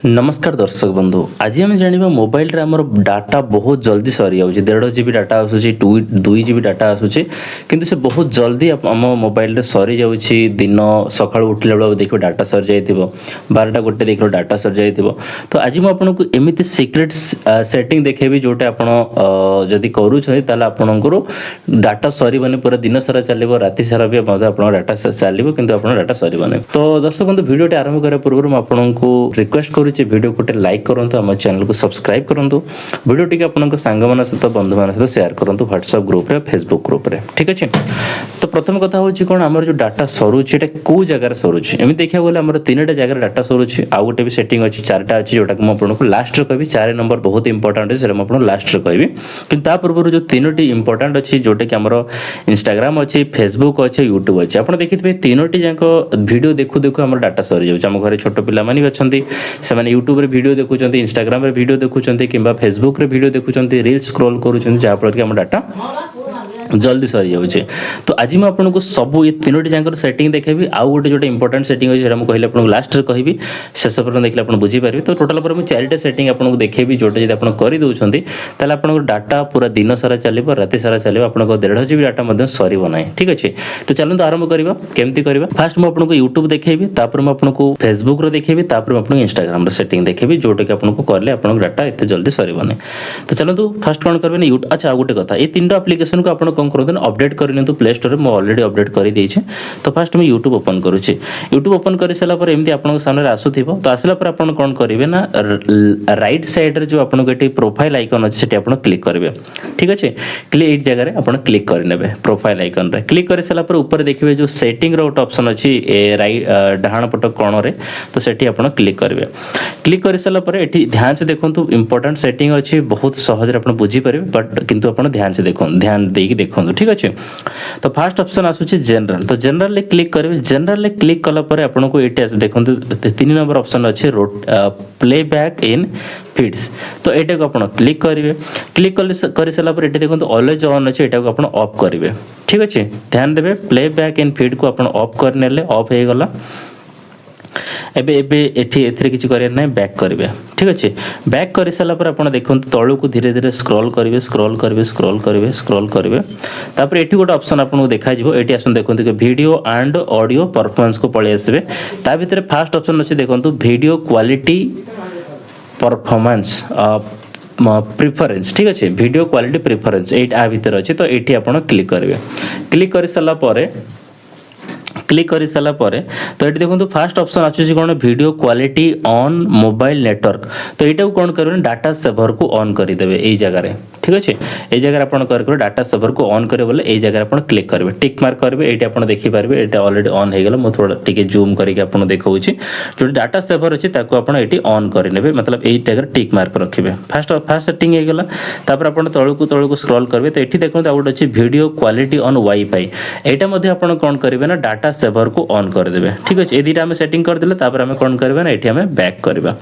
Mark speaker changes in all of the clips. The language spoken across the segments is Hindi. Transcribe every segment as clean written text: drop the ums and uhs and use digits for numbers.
Speaker 1: नमस्कार दर्शक बंधु आज आम जाना मोबाइल रे आमर डाटा बहुत जल्दी सरी जाऊँ 1.5 GB डाटा आसूँ 2 GB डाटा आसूँ किंतु से बहुत जल्दी आम मोबाइल रे सरी जाऊँ दिन सका उठला बेला देखो डाटा सरी जाइए 12टा गोटे देख डाटा सरी जाइए। तो आज मुझे एमती सिक्रेट सेटिंग देखेबी जोटे आप जदि करूँ आपणकर डाटा सरबनी पूरा दिन सारा चलो राति सारा भी आप डाटा चलो कि डाटा सरबनी। तो दर्शक बंधु भिडियो आरंभ करने पूर्व आपको रिक्वेस्ट करूँ वीडियो को लाइक करूँ आम चैनल को सब्सक्राइब करूँ वीडियो टी आप सांग मान सहित बंधु मान सहित शेयर करूँ व्हाट्सएप ग्रुप रे फेसबुक ग्रुप रे ठीक अच्छे। तो प्रथम कथा हूँ कौन आम जो डाटा सरुचे कौ जगार सरुचे एमती देखा गले आम 3टा जगार डाटा सरुचे आउ गोटे भी सेटिंग अच्छी 4टा अच्छी जोटा मुझे लास्ट कहि 4 नंबर बहुत इंपोर्टाट है मुझे लास्ट कहि कि पूर्व जो 3टी इंपोर्टाट अच्छी जोटा कि आम इंस्टाग्राम अच्छी फेसबुक अच्छे यूट्यूब अच्छे आप देखिए 3टी जाक भिडियो देखु देखु आम डाटा सरी जाऊँ आम घर छोट पिलाମାନେ भी अच्छा यूट्यूब रे वीडियो देखुं इंस्टाग्राम रे वीडियो देखुं कि फेसबुक रे वीडियो देखुं रील्स स्क्रॉल करुँच जहाँफल कि आम डाटा जल्दी सरी जाऊे। तो आज मैं आपको सब ये 3टी जाकर सेटिंग देखेबी आउ गोटे जो इंपोर्टेंट सेटिंग अच्छे मुझे कहले लास्ट रे कहि शेष पर्यटन देखले आप बुझीपारे। तो टोटाल पर मुझे 4टा सेटिंग आपको देखेबी जोटे जब आप कर दौरान ताल आप डाटा पूरा दिन सारा चलो राति सारा चलो आप 1.5 GB डाटा सरब ना ठीक अच्छे। तो चलते आरंभ करवा केमती करवा फास्ट मुझे आपको यूट्यूब देखेबी तापर मुझे आपको फेसबुक रो देखेबी तापर आपको इंस्टाग्राम रो सेटिंग देखेबी जोटा कि आपको कले आप डाटा एत जल्दी सरब ना। तो चलते फास्ट कौन करेंगे अच्छा गोटे कथा ये 3टा एप्लिकेशन को आप कौन करूँ अपडेट कर प्ले स्टोर में ऑलरेडी अपडेट कर देछे। तो फास्ट मैं यूट्यूब ओपन करुच्ची यूट्यूब ओपन कर सारा पर एमती आप सामने आसूथिबो। तो आसला पर आप कौन करेंगे ना राइट साइड रे जो आपको ये प्रोफाइल आइकन अच्छे से आप क्लिक करेंगे ठीक अच्छे। ये जगह आप क्लिक करेंगे प्रोफाइल आइकन रे क्लिक कर सारा पर ऊपर देखिए जो सेटिंग रो गोटे ऑप्शन अच्छी राइट डाहाण पट कोण रे तो सेठी आप क्लिक करेंगे। क्लिक कर सारा पर ये ध्यान से देखो इंपोर्टेंट सेटिंग अच्छी बहुत सहज आप बुझीपारे बट किंतु आप ध्यान से देखो ध्यान देकी देखो ठीक अच्छे। तो फास्ट ऑप्शन आसूची जनरल तो जनरल ले क्लिक करेंगे जनरल ले क्लिक कला पर आपको ये देखो 3 नंबर ऑप्शन अच्छे प्ले बैक इन फीड्स। तो यहाँ को आप क्लिक करेंगे क्लिक कर सारा पर ये देखो ऑलवेज ऑन अच्छे यहाँ को आप ऑफ करेंगे ठीक अच्छे। ध्यान देवे प्ले बैक इन फीड को आप ऑफ करने ऑफ हो गला एबे एबे एठी एथरे किछि करियर नै बैक करिवे ठीक अछि। बैक करि साला पर आपण देखन तळु को धीरे धीरे स्क्रॉल करिवे स्क्रॉल करिवे स्क्रॉल करिवे स्क्रॉल करिवे तापर एठी गोटे ऑप्शन आपन देखा जिवो एठी आसन देखन कि वीडियो एंड ऑडियो परफॉर्मेंस को पळे आसीबे ता भितरे फर्स्ट ऑप्शन अछि देखन वीडियो क्वालिटी परफॉर्मेंस प्रिफरेंस ठीक अच्छे वीडियो क्वालिटी प्रिफरेंस एट भितर अच्छे। तो ये आप क्लिक करेंगे क्लिक कर सारा पर क्लिक कर सारा पर तो ये देखो फास्ट ऑप्शन आसूसी कौन video quality on mobile network. तो यहाँ को कौन करेंगे डाटा सेवर को ऑन करदे यही जगह ठीक अच्छे। ये जगह आप डाटा सेवर को ऑन करेंगे बोले यही जगह आप क्लिक करेंगे टिक मार्क करेंगे ये आप देखिपारे ये ऑलरेडी ऑन हो गला मुझे थोड़ा टी जूम करके देखा जो डाटा सेवर अच्छे ये ऑन करे मतलब यही जगह टिक मार्क रखिए फास्ट सेटिंग हो गला तापर आप तलू को स्क्रॉल करेंगे। तो ये देखो गोटे अच्छी वीडियो क्वालिटी ऑन वाईफाई यहाँ आप कौन करेंगे ना डाटा सेवर को ऑन करदे ठीक अच्छे। ये दुटा सेटिंग करदे तापर आम कौन करवा ना ये बैक करवा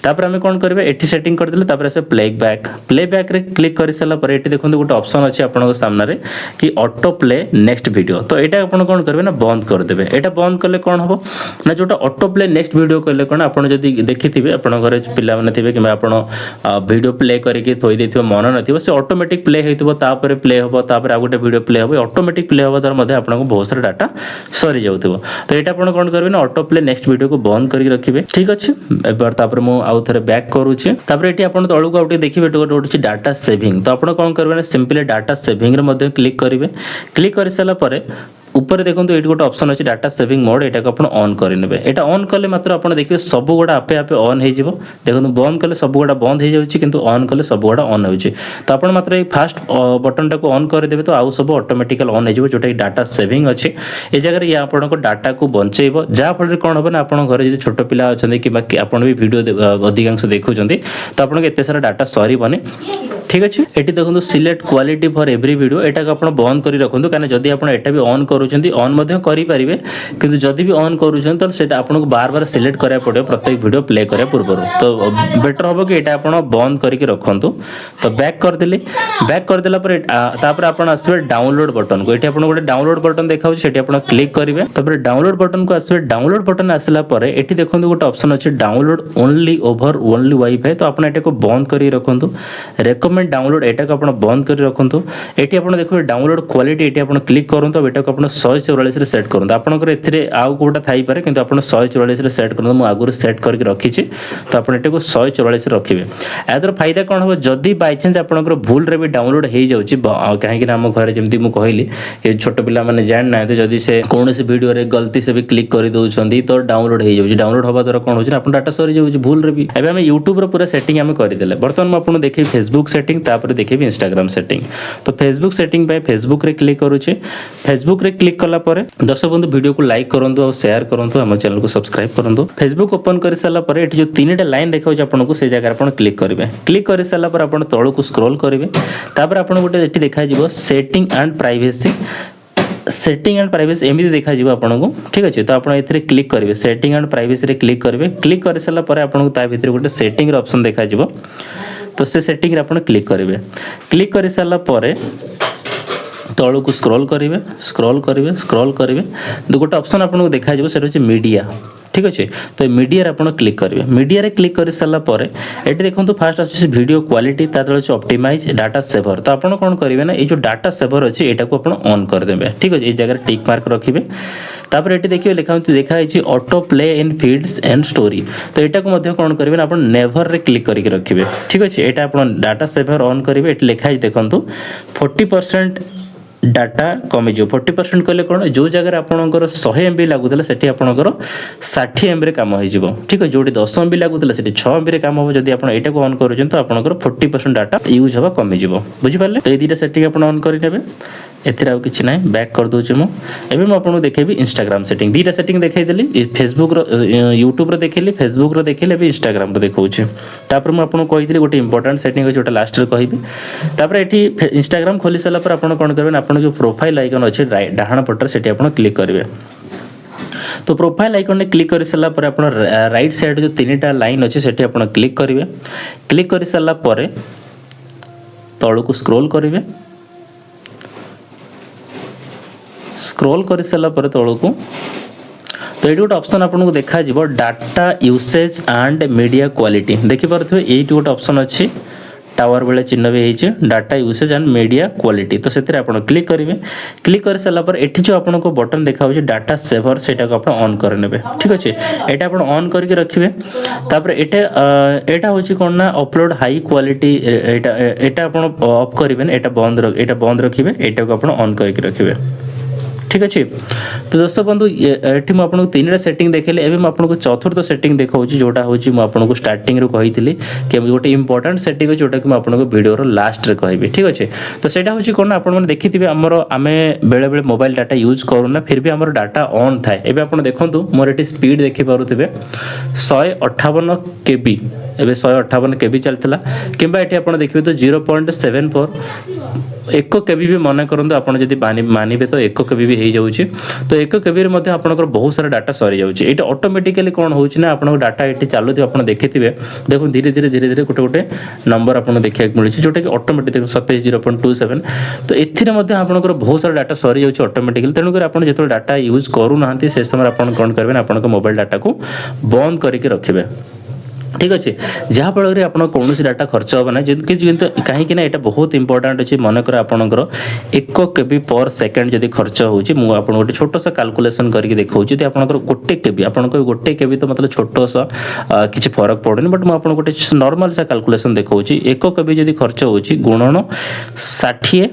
Speaker 1: तापर आम कौन करवा ये सेटिंग करदे तापर से प्ले बैक रे क्लिक कर सारा पर ये देखो गोटे ऑप्शन अच्छे आपन सामने कि ऑटो प्ले नेक्स्ट वीडियो। तो यहाँ आप कौन करेंगे ना बंद करदे यहाँ बंद कले कौन हम ना जोटा ऑटो प्ले नेक्स्ट वीडियो कले कौन आप देखी थे आप घर पिलाने थे कि वीडियो प्ले करके थोई देथिबो मन नथिबो से ऑटोमेटिक प्ले होइतबो तापर प्ले होबो तापर आ गोटे वीडियो प्ले होबो ऑटोमेटिक प्ले होबो तार मध्ये आपन को बहुत सारा डाटा सरी जाउथबो। तो ये आप कौन करेंगे ना ऑटो प्ले नेक्स्ट वीडियो को बंद करके रखिए ठीक अच्छे। एबार मुझे आउ थे बैक करुचे ये आप तलू को देखिए गोटे डाटा सेविंग। तो आप कौन करेंगे सिंपली डाटा सेविंग रे क्लिक करेंगे क्लिक कर सारा पर ऊपर देखो ये गोटे ऑप्शन अच्छे डाटा सेविंग मोड यहाँ को आप ऑन करेंगे यहाँ ऑन कले मात्र आप देखिए सब गुड़ा आपे आपे ऑन हो देखो बंद कले सब गुड़ा बंद हो जाए किंतु ऑन कले सब गुड़ा ऑन हो। तो आप मात्र ये फास्ट बटन टाक ऑन करदे तो आउ सब ऑटोमेटिकल ऑन हो जोटा डाटा सेविंग अच्छे ये जगह ये आप डाटा को बचेब जहाँफल कौन हम ना आप घर जो छोट पिला अच्छा कि आप भी वीडियो अधिकांश देखुं तो आपको एत सारा डाटा सरबनी ठीक अच्छे। ये देखो select quality for every video एटा को आपण बंद करी रखंतु कारण जदि आपण एटा भी ऑन करूछंती ऑन मध्ये करि परिबे किंतु जदि भी ऑन करूछन तो सेटा आपण को बार बार सिलेक्ट करिया पड़े प्रत्येक वीडियो प्ले करिया पूर्व तो बेटर होबो कि एटा आपण बंद करके रखंतु। तो बैक कर देले बैक कर देला पर तापर आपण आसबे डाउनलोड बटन को एठी आपण गोटे डाउनलोड बटन देखाउ सेठी आपण क्लिक करिवे तापर डाउनलोड बटन को आसबे डाउनलोड बटन आसला पर एठी देखंतु गोटे ऑप्शन अछि download only over only wifi तो आपण एटा को बंद करी रखंतु रेकमेंड डाउनलोड एटा को आपण बंद करी रखंतु। एठी आपण देखो डाउनलोड क्वालिटी एठी आपण क्लिक करंतु एटा को आपण 144 रे सेट करंतु आपनकर एथिरे आउ कोटा थाई पारे किंतु आपण 144 रे सेट करंतु मु आगुर सेट करके रखी छी तो आपण एटा को 144 रे रखिबे। एतर फायदा कोन हो जदी बाय चांस आपनकर भूल रे भी डाउनलोड हे जाउची काहे कि हम घरे जेमती मु कहली कि छोट पिला माने जान ना जदी से कोनोसी वीडियो रे गलती से भी क्लिक करि दउछंदी तो डाउनलोड हे जाउची डाउनलोड होबा द्वारा कोन होची आपन डाटा सरी जाउची भूल रे भी। एबे हम YouTube रो पूरा सेटिंग हम करि देले बर्तमान मु आपन देखि Facebook सेटिंग तापर देखि Instagram सेटिंग। तो Facebook सेटिंग पे Facebook रे क्लिक करूचे Facebook रे क्लिक कला परे दर्शक बंधु वीडियो को लाइक करंतु और शेयर करंतु हम चैनल को सब्सक्राइब करंतु। Facebook ओपन कर साला परे एठी जो तीनटा लाइन देखाउ आपन को से जगह आपन क्लिक करिवे क्लिक कर साला पर आपन तळो को स्क्रॉल करिवे तापर आपन गोटे एठी देखा जिवो setting and privacy setting and privacy एमती देखा जिवो आपन को ठीक अछि। तो आपन एथिरे क्लिक करिवे सेटिंग एंड प्राइवेसी रे क्लिक करिवे क्लिक कर साला पर आपन को ता भीतर गोटे सेटिंग रे ऑप्शन देखा जिवो तो से सेटिंग रे आपन क्लिक करिवे क्लिक कर साला पर तळो को स्क्रॉल करिवे स्क्रॉल करिवे स्क्रॉल करिवे तो गोटे ऑप्शन आपन को देखा जिवो सेटा अछि मीडिया ठीक अच्छे। तो मीडिया रे आपण क्लिक करेंगे मीडिया रे क्लिक कर सारा पर ये देखो फास्ट आछे वीडियो क्वालिटी तार अच्छे ऑप्टिमाइज डाटा सेवर तो आपण कौन करेंगे ना ये जो डाटा सेवर अच्छे यहाँ को आप ऑन करदे ठीक अच्छे ये जगह टिक मार्क रखिए तापर ये देखिए लिखाई auto play in feeds and story तो यहाँ को मध्य कौन करेंगे आप नेवर रे क्लिक करके रखिए ठीक अच्छे यहाँ आप डाटा सेवर ऑन करेंगे ये लिखाई देखो 40% डाटा कमिज 40% कहले कौन जो जगह आपंकर 100 MB लगुला से आपंकर 60 MB काम हो ठीक है जो 10 MB लगुला से 6 MB रे काम हो जब आप यहाँ को ऑन कर तो आपंकर 40% डाटा यूज हवा कमिज बुझिपारे। तो ये दुटा सेटिंग आप ऑन करेंगे एथिर आउ किछि नाही बैक कर दोछु मु एबे मु आपन देखेबी Instagram सेटिंग दुटा सेटिंग देखाई देली Facebook रो YouTube रो देखैली Facebook रो देखैली एबे Instagram रो देखौछि तापर मु आपन कहितली गोटे इंपोर्टेंट सेटिंग अछि जोटा लास्ट रे कहिबी तापर एठी Instagram खोली सला पर आपन कोन करबे आपन जो प्रोफाइल आइकन अछि डाहाण पटर सेठी आपन क्लिक करबे। तो प्रोफाइल आइकन ने क्लिक कर सारा पर आपन राइट साइड जो तीनटा लाइन अछि सेठी आपन क्लिक करबे क्लिक कर सारा पर तळो को स्क्रॉल करबे स्क्रॉल कर सारा पर तौल को तो ये गोटे ऑप्शन आपको देखा data usage and media quality देखिपे ये गोटे ऑप्शन अच्छी टावर बेले चिन्ह भी है data usage and media quality तो से क्लिक करेंगे क्लिक कर सारा पर एठी जो आपन को बटन देखा डाटा सेवर से ऑन करने ठीक अच्छे यहाँ आप ऑन करके रखिए तापर एटा हूँ कौन ना अपलोड हाई क्वालिटी एटा आप ऑफ करेंगे एटा बंद रखिए एटा को आप ऑन करके रखिए ठीक अच्छे। तो दर्शक बंधु ये मुझे तीन सेटिंग देखेली एवं मुझे चतुर्थ सेटिंग देखा जोटा हूँ मुझे स्टार्टिंग कही कि गोटे इंपोर्टेंट सेटिंग जोटा कि मुझे वीडियो लास्ट रे कहबी ठीक अच्छे। तो सेटा हूँ कौन आप देखिए आमर आम बेले बेले मोबाइल डाटा यूज करूना फिर भी आमर डाटा ऑन थाए एवं आप देखो मोर ये स्पीड देखिपे 158 KB एवं 158 KB चलता कि आप देखिए तो 0.74 1 KB भी मन करूँ आप मानवे तो 1 KB भी हो जाऊँगी तो 1 KB आपंकर बहुत सारा डाटा सरी जाऊँगी ये ऑटोमेटिकली कौन होना आप डाटा ये चालू आप देखिए देखो धीरे धीरे धीरे धीरे गोटे गोटे नंबर आपको देखा मिले जोटा कि ऑटोमेटिक 27 तो एपंकर बहुत सारा डाटा सरी जाऊँगी ऑटोमेटिकली तेणुकर आप जो डाटा यूज करूना से समय आप कौन करेंगे आप मोबाइल डाटा को बंद करके रखिए ठीक अच्छे जहाँफल आप कौन डाटा खर्च होगा ना कहीं यहाँ बहुत इंपोर्टेंट अच्छे मनकर आपंकर 1 KB पर सेकेंड जब खर्च होती गोटे छोट सा कैलकुलेशन करके देखा आपंकर गोटे केबी आपंकर गोटे केबी तो मतलब छोट सा किसी फरक पड़े बट मुझे गोटे नॉर्मल सा कैलकुलेशन देखा 1 KB जब खर्च हो गुणन 60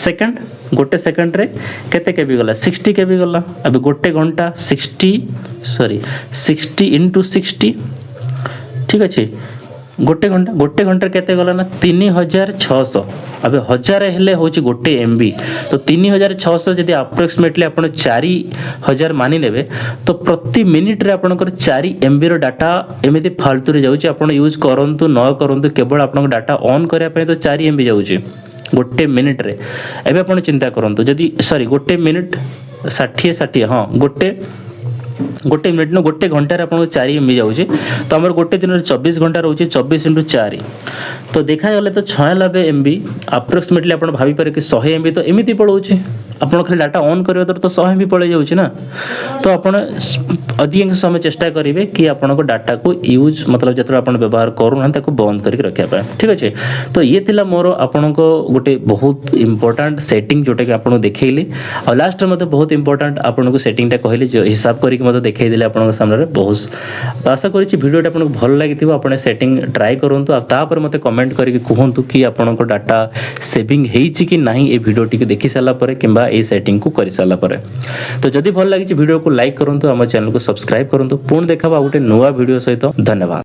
Speaker 1: सेकेंड गोटे सेकेंड रे केते केबी गला 60 केबी गला अब गोटे घंटा 60 × 60 ठीक अच्छे गोटे घंटा केते गला ना 3600 अब 1000 हेले होची गोटे एमबी तो 3600 जदि अप्रोक्सीमेटली आपण 4000 मानि लेबे तो प्रति मिनिट रे आपनकर 4 एमबी रो डाटा एमिति फालतू रे जाउची आपण यूज करंतु न करंतु केवल आपन डाटा ऑन करिया पे तो 4 एमबी जाउची गोटे मिनिट रे एबे आपण चिंता करंतु जदि सॉरी गोटे मिनिट 60 हाँ गोटे मिनिट न गोटे घंटार आपको 4 एमबी जाऊँगी तो आम गोटे दिन 24 घंटा रोचे 24 × 4 तो देखा गले तो 96 एमबी अप्रोक्सीमेटली आप भाई पारे कि 100 एमबी तो एमती पलाऊँच आप खाली डाटा ऑन करवा द्वारा तो 100 एमबी पड़े जाऊँच ना तो आप अधिकांश समय चेष्टा करेंगे कि आपण डाटा को यूज मतलब जो आप व्यवहार करूना बंद करके रखा ठीक अच्छे तो ये थिला मोर आपण गोटे बहुत इंपोर्टेंट सेटिंग जोटा कि आपको देखली और लास्ट में बहुत इंपोर्टेंट आपको सेटिंगटा कहली जो हिसाब करके मत देखईदे आप सामने बहुत तो आशा करी भिडियोटा आपको भल लगी आप सेटिंग ट्राए करूँ तापर मत कमेंट करके कहतु कि आपण डाटा सेविंग होती कि ना ये भिडियोटी देखी सारापर कि ये सेटिंग को कर सारापर तो जदि भल लगी भिडियो को लाइक करूँ आम चैनल को सब्सक्राइब करूँ पुणी देखा गोटे नुआ भिडियो सहित धन्यवाद।